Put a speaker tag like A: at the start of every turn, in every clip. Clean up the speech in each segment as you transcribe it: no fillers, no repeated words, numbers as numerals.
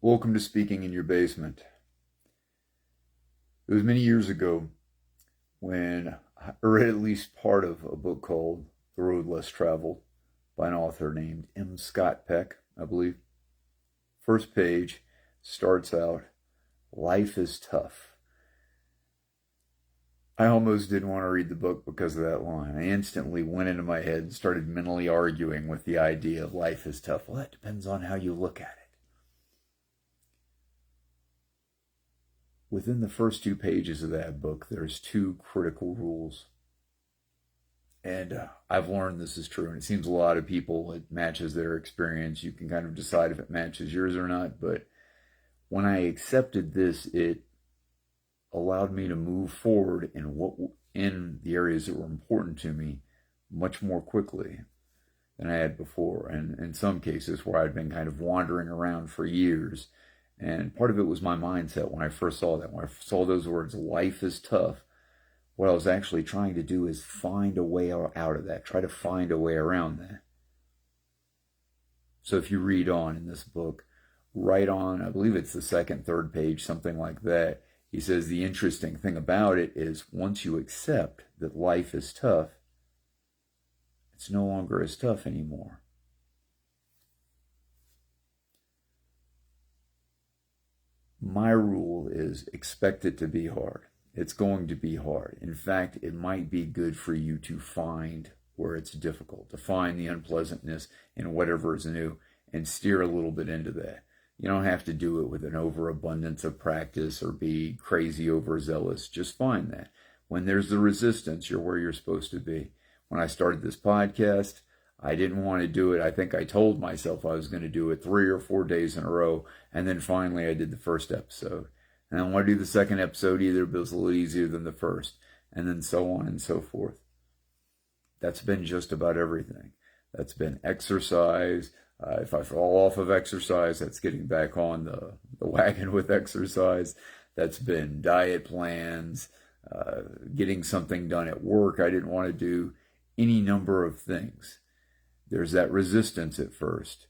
A: Welcome to Speaking in Your Basement. It was many years ago when I read at least part of a book called The Road Less Traveled by an author named M. Scott Peck, I believe. First page starts out, "Life is tough." I almost didn't want to read the book because of that line. I instantly went into my head and started mentally arguing with the idea of life is tough. Well, that depends on how you look at it. Within the first 2 pages of that book, there's 2 critical rules. And I've learned this is true, and it seems a lot of people, it matches their experience. You can kind of decide if it matches yours or not, but when I accepted this, it allowed me to move forward in the areas that were important to me much more quickly than I had before. And in some cases where I'd been kind of wandering around for years. And part of it was my mindset when I first saw that. When I saw those words, life is tough, what I was actually trying to do is find a way out of that, try to find a way around that. So if you read on in this book, right on, I believe it's the second, third page, something like that, he says the interesting thing about it is once you accept that life is tough, it's no longer as tough anymore. My rule is expect it to be hard. It's going to be hard. In fact, it might be good for you to find where it's difficult, to find the unpleasantness in whatever is new and steer a little bit into that. You don't have to do it with an overabundance of practice or be crazy overzealous. Just find that. When there's the resistance, you're where you're supposed to be. When I started this podcast, I didn't want to do it. I think I told myself I was going to do it 3 or 4 days in a row. And then finally I did the first episode. And I don't want to do the second episode either, but it was a little easier than the first. And then so on and so forth. That's been just about everything. That's been exercise. If I fall off of exercise, that's getting back on the wagon with exercise. That's been diet plans, getting something done at work I didn't want to do, any number of things. There's that resistance at first,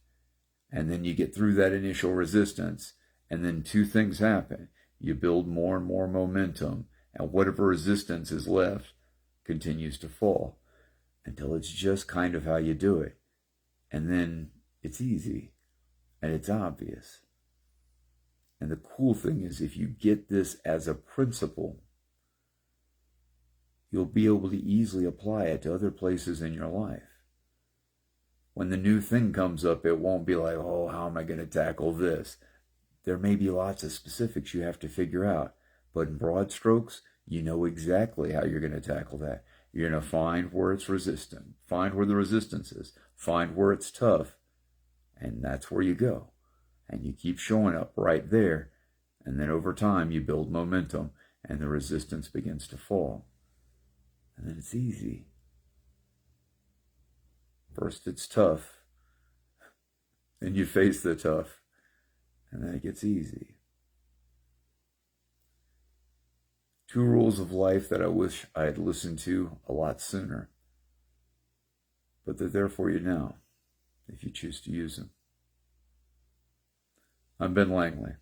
A: and then you get through that initial resistance, and then 2 things happen. You build more and more momentum, and whatever resistance is left continues to fall until it's just kind of how you do it. And then it's easy, and it's obvious. And the cool thing is if you get this as a principle, you'll be able to easily apply it to other places in your life. When the new thing comes up, it won't be like, oh, how am I going to tackle this? There may be lots of specifics you have to figure out, but in broad strokes, you know exactly how you're going to tackle that. You're going to find where it's resistant, find where the resistance is, find where it's tough, and that's where you go. And you keep showing up right there, and then over time you build momentum, and the resistance begins to fall. And then it's easy. First it's tough, then you face the tough, and then it gets easy. 2 rules of life that I wish I had listened to a lot sooner. But they're there for you now, if you choose to use them. I'm Ben Langley.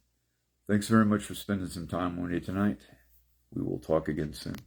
A: Thanks very much for spending some time with me tonight. We will talk again soon.